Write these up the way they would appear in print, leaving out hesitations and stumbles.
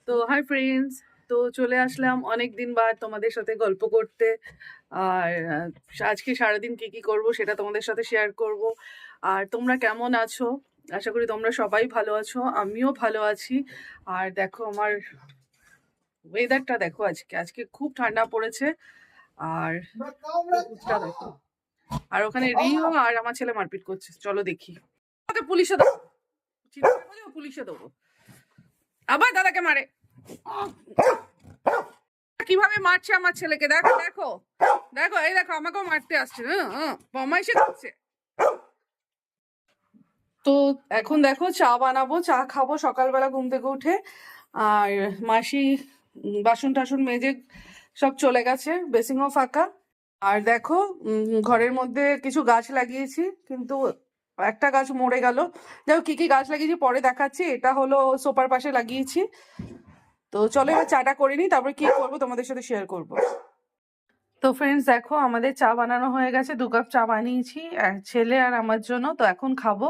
তো hi friends, তো চলে আসলাম অনেক দিন বাদ তোমাদের সাথে গল্প করতে। আর আজকে সারাদিন কি কি করব সেটা তোমাদের সাথে শেয়ার করব। আর তোমরা কেমন আছো? আশা করি তোমরা সবাই ভালো আছো, আমিও ভালো আছি। আর দেখো আমার ওয়েদারটা দেখো, আজকে আজকে খুব ঠান্ডা পড়েছে। আর রোদটা দেখো। আর ওখানে রিও আর আমার ছেলে মারপিট করছে, চলো দেখি। ওকে পুলিশে দেবো, চিৎকার করে পুলিশে দেবো। আবার দাদাকে মারে, কিভাবে মারছে আমার ছেলেকে, দেখো দেখো দেখো, এই দেখো আমাকেও মারতে আসছে, বদমাইশি করছে। তো এখন দেখো চা বানাবো, চা খাবো সকালবেলা ঘুম থেকে উঠে। আর মাসি বাসন টাসন মেজে সব চলে গেছে, বেসিংও ফাঁকা। আর দেখো ঘরের মধ্যে কিছু গাছ লাগিয়েছি, কিন্তু একটা গাছ মরে গেল। দেখো কি কি গাছ লাগিয়েছি পরে দেখাচ্ছি। এটা হলো সোফার পাশে লাগিয়েছি। তো চলো এবার চাটা করে নিই, তারপরে কি করবো তোমাদের সাথে শেয়ার করব। তো ফ্রেন্ডস দেখো আমাদের চা বানানো হয়ে গেছে, 2 কাপ চা বানিয়েছি ছেলে আর আমার জন্য। তো এখন খাবো।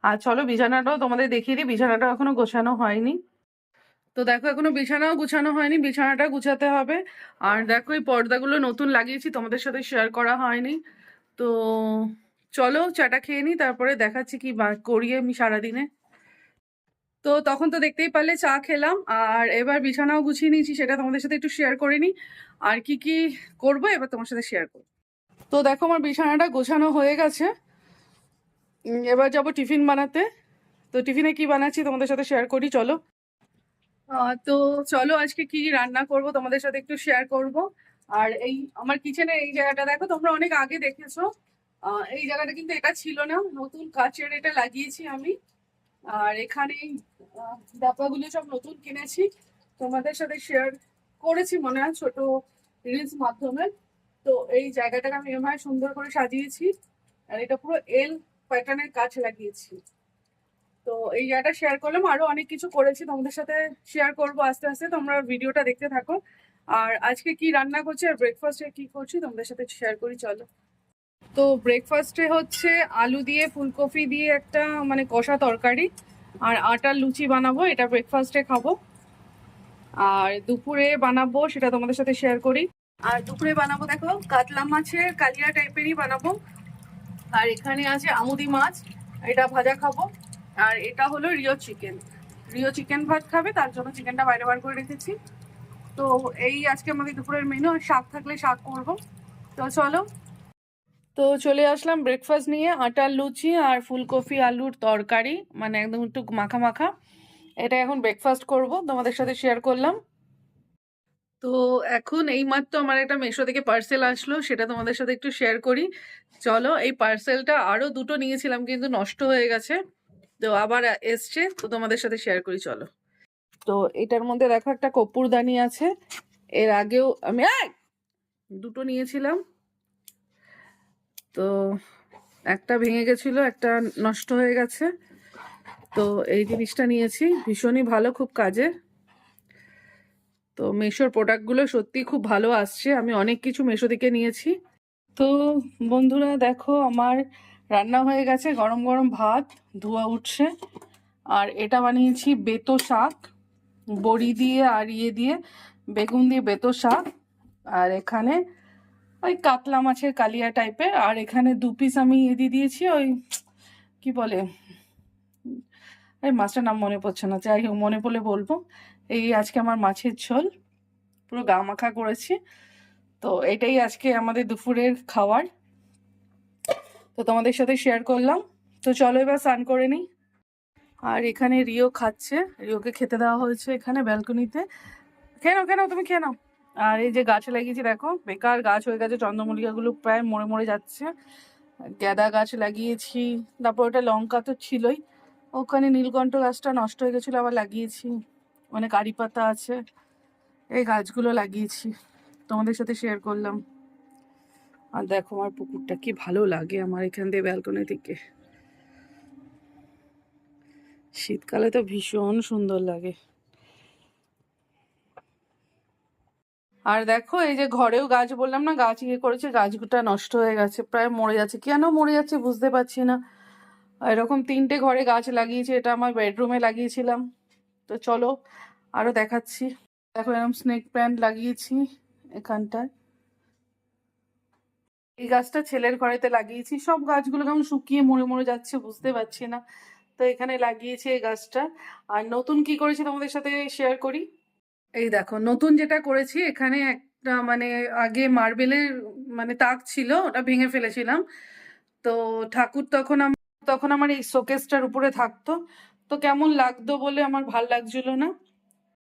আর চলো বিছানাটাও তোমাদের দেখিয়ে দিই, বিছানাটা এখনো গোছানো হয়নি। তো দেখো এখনো বিছানাও গুছানো হয়নি, বিছানাটা গুছাতে হবে। আর দেখো এই পর্দাগুলো নতুন লাগিয়েছি, তোমাদের সাথে শেয়ার করা হয়নি। তো চলো চাটা খেয়ে নিই, তারপরে দেখাচ্ছি কি করি আমি সারাদিনে। তো তখন তো দেখতেই পারলে চা খেলাম, আর এবার বিছানাও গুছিয়ে নিয়েছি, সেটা তোমাদের সাথে একটু শেয়ার করে নিই। আর কি কি করবো এবার তোমার সাথে শেয়ার করবো। তো দেখো আমার বিছানাটা গোছানো হয়ে গেছে। এবার যাবো টিফিন বানাতে। তো টিফিনে কি বানাচ্ছি তোমাদের সাথে শেয়ার করি, চলো। তো চলো আজকে কি রান্না করব তোমাদের সাথে একটু শেয়ার করব। আর এই আমার কিচেনের এই জায়গাটা দেখো, তোমরা অনেক আগে দেখেছো। এই জায়গাটা কিন্তু এটা ছিল না, নতুন কাচের এটা লাগিয়েছি আমি। আর এখানে ডাব্বাগুলো সব নতুন কিনেছি, তোমাদের সাথে শেয়ার করেছি মনে হয় ছোট রিলস মাধ্যমে। তো এই জায়গাটাকে আমি এভাবে সুন্দর করে সাজিয়েছি। আর এটা পুরো এল প্যাটার্নের কাজ লাগিয়েছি। তো এই জায়গাটা শেয়ার করলাম, আরো অনেক কিছু করেছি তোমাদের সাথে শেয়ার করবো আস্তে আস্তে, তোমরা ভিডিওটা দেখতে থাকো। আর আজকে কি রান্না করছি আর ব্রেকফাস্টে কি করছি তোমাদের সাথে শেয়ার করি, চলো। তো ব্রেকফাস্টে হচ্ছে আলু দিয়ে ফুলকপি দিয়ে একটা মানে কষা তরকারি, আর আটার লুচি বানাবো, এটা ব্রেকফাস্টে খাবো। আর দুপুরে বানাবো সেটা তোমাদের সাথে শেয়ার করি। আর দুপুরে বানাবো দেখো কাতলা মাছের কালিয়া টাইপেরই বানাবো। আর এখানে আছে আমুদি মাছ, এটা ভাজা খাবো। আর এটা হলো রিও চিকেন, রিও চিকেন ভাত খাবে, তার জন্য চিকেনটা বাইরে বার করে রেখেছি। তো এই আজকে আমাদের দুপুরের মেনু। আর শাক থাকলে শাক করবো। তো চলো। তো চলে আসলাম ব্রেকফাস্ট নিয়ে, আটার লুচি আর ফুলকপি আলুর তরকারি, মানে একদম একটু মাখা মাখা। এটা এখন ব্রেকফাস্ট করব, তোমাদের সাথে শেয়ার করলাম। তো এখন এইমাত্র আমার একটা মেশো থেকে পার্সেল আসলো, সেটা তোমাদের সাথে একটু শেয়ার করি, চলো। এই পার্সেলটা আরো দুটো নিয়েছিলাম কিন্তু নষ্ট হয়ে গেছে, তো আবার এসছে, তো তোমাদের সাথে শেয়ার করি, চলো। তো এটার মধ্যে দেখো একটা কর্পূরদানি আছে, এর আগেও আমি দুটো নিয়েছিলাম। তো একটা ভেঙে গেছিল, একটা নষ্ট হয়ে গেছে। তো এই জিনিসটা নিয়েছি, ভীষণই ভালো, খুব কাজের। তো মেশোর প্রোডাক্টগুলো সত্যি খুব ভালো আসছে, আমি অনেক কিছু মেশো থেকে নিয়েছি। তো বন্ধুরা দেখো আমার রান্না হয়ে গেছে, গরম গরম ভাত ধোয়া উঠছে। আর এটা বানিয়েছি বেতো শাক, বড়ি দিয়ে আর ইয়ে দিয়ে, বেগুন দিয়ে বেতো শাক। আর এখানে ওই কাতলা মাছের কালিয়া টাইপের। আর এখানে 2 পিস আমি ইয়ে দিয়ে দিয়েছি, ওই কি বলে, এই মাছটার নাম মনে পড়ছে না, যাই হোক মনে পড়লে বলবো। এই আজকে আমার মাছের ঝোল, পুরো গা মাখা করেছি। তো এটাই আজকে আমাদের দুপুরের খাবার, তো তোমাদের সাথে শেয়ার করলাম। তো চলো এবার স্নান করে নিই। আর এখানে রিও খাচ্ছে, রিওকে খেতে দেওয়া হয়েছে এখানে ব্যালকনিতে। খেয়ে নাও খেয়ে নাও, তুমি খেয়ে নাও। আর এই যে গাছ লাগিয়েছি দেখো, বেকার গাছ হয়ে গেছে, চন্দ্রমল্লিকাগুলো প্রায় মরে মরে যাচ্ছে। গাঁদা গাছ লাগিয়েছি, তারপর ওটা লঙ্কা তো ছিলই, ওখানে নীলকণ্ঠ গাছটা নষ্ট হয়ে গেছিলো, আবার লাগিয়েছি। অনেক কারি পাতা আছে, এই গাছগুলো লাগিয়েছি, তোমাদের সাথে শেয়ার করলাম। আর দেখো আমার পুকুরটা কি ভালো লাগে আমার এখান দিয়ে ব্যালকনি থেকে, শীতকালে তো ভীষণ সুন্দর লাগে। আর দেখো এই যে ঘরেও গাছ বললাম না, গাছ ইয়ে করেছে, গাছগুটা নষ্ট হয়ে গেছে, প্রায় মরে যাচ্ছে, কেন মরে যাচ্ছে বুঝতে পারছি না। এরকম 3টে ঘরে গাছ লাগিয়েছি, এটা আমার বেডরুমে লাগিয়েছিলাম। তো চলো আরো দেখাচ্ছি। দেখো এরকম স্নেক প্ল্যান্ট লাগিয়েছি এখানটায়। এই গাছটা ছেলের ঘরেতে লাগিয়েছি। সব গাছগুলো কেমন শুকিয়ে মরে মরে যাচ্ছে, বুঝতে পারছি না। তো এখানে লাগিয়েছি এই গাছটা। আর নতুন কি করেছি তোমাদের সাথে শেয়ার করি। এই দেখো নতুন যেটা করেছি, এখানে একটা মানে আগে মার্বেলের মানে তাক ছিল, ওটা ভেঙে ফেলেছিলাম। তো ঠাকুর তখন আমার এই শোকেসটার উপরে থাকতো। তো কেমন লাগতো বলে আমার ভাল লাগছিল না,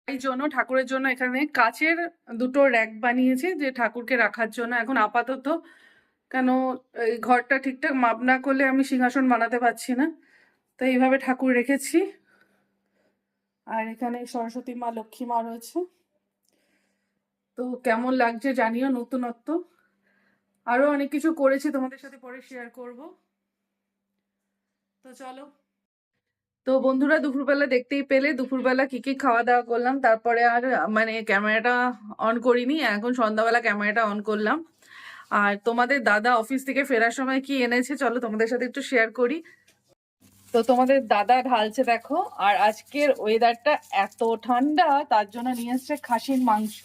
এই জন্য ঠাকুরের জন্য এখানে কাচের দুটো র্যাক বানিয়েছি যে ঠাকুরকে রাখার জন্য এখন আপাতত। কেন এই ঘরটা ঠিকঠাক মাপ না করলে আমি সিংহাসন বানাতে পারছি না। তো এইভাবে ঠাকুর রেখেছি। আর এখানে সরস্বতী মা, লক্ষ্মী মা রয়েছে। তো কেমন লাগছে জানিও, নতুনত্ব। আরো অনেক কিছু করেছি, তোমাদের সাথে পরে শেয়ার করব। তো চলো। তো বন্ধুরা দুপুরবেলা দেখতেই পেলে দুপুরবেলা কি কি খাওয়া দাওয়া করলাম। তারপরে আর মানে ক্যামেরাটা অন করিনি, এখন সন্ধ্যাবেলা ক্যামেরাটা অন করলাম। আর তোমাদের দাদা অফিস থেকে ফেরার সময় কি এনেছে চলো তোমাদের সাথে একটু শেয়ার করি। তো তোমাদের দাদা ঢালছে দেখো। আর আজকের ওয়েদারটা এত ঠান্ডা, তার জন্য নিয়ে এসছে খাসির মাংস।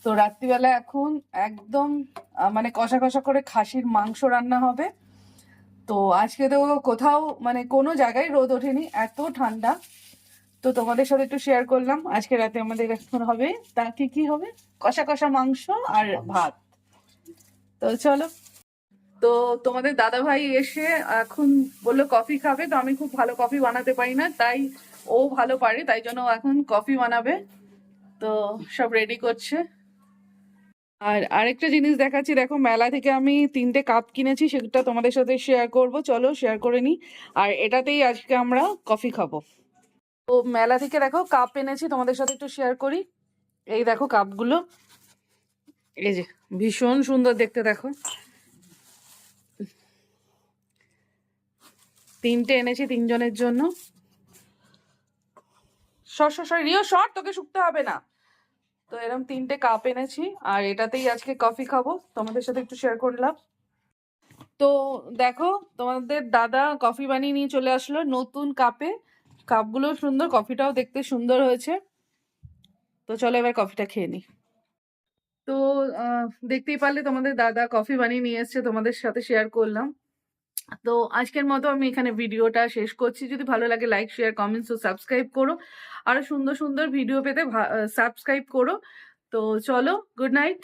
তো রাত্রিবেলা এখন একদম মানে কষা কষা করে খাসির মাংস রান্না হবে। তো আজকে তো কোথাও মানে কোনো জায়গায় রোদ ওঠেনি, এত ঠান্ডা। তো তোমাদের সাথে একটু শেয়ার করলাম। আজকে রাতে আমাদের এখন হবে, তা কি কি হবে, কষা কষা মাংস আর ভাত। তো চলো। তো তোমাদের দাদা ভাই এসে এখন বললো কফি খাবে। তো আমি খুব ভালো কফি বানাতে পারি না, তাই ও ভালো পারে, তাই জন্য ও এখন কফি বানাবে। তো সব রেডি করছে। আর আরেকটা জিনিস দেখাচ্ছি, দেখো মেলা থেকে আমি 3টে কাপ কিনেছি, সেটা তোমাদের সাথে শেয়ার করব, চলো শেয়ার করে নিই। আর এটাতেই আজকে আমরা কফি খাবো। তো মেলা থেকে দেখো কাপ এনেছি, তোমাদের সাথে একটু শেয়ার করি। এই দেখো কাপগুলো, এই যে ভীষণ সুন্দর দেখতে, দেখো 3টে এনেছি 3জনের জন্য। সর রিও সর, তোকে শুকতে হবে না। তো এরকম 3টে কাপ এনেছি, আর এটাতেই আজকে কফি খাবো, তোমাদের সাথে একটু শেয়ার করলাম। তো দেখো তোমাদের দাদা কফি বানিয়ে নিয়ে চলে আসলো নতুন কাপে। কাপগুলো সুন্দর, কফিটাও দেখতে সুন্দর হয়েছে। তো চলো এবার কফিটা খেয়ে নিই। তো দেখতেই পারলে তোমাদের দাদা কফি বানিয়ে নিয়ে এসছে, তোমাদের সাথে শেয়ার করলাম। তো আজকের মতো আমি এখানে ভিডিওটা শেষ করছি। যদি ভালো লাগে লাইক, শেয়ার, কমেন্টস ও সাবস্ক্রাইব করো। আরো সুন্দর সুন্দর ভিডিও পেতে সাবস্ক্রাইব করো। তো চলো, গুড নাইট।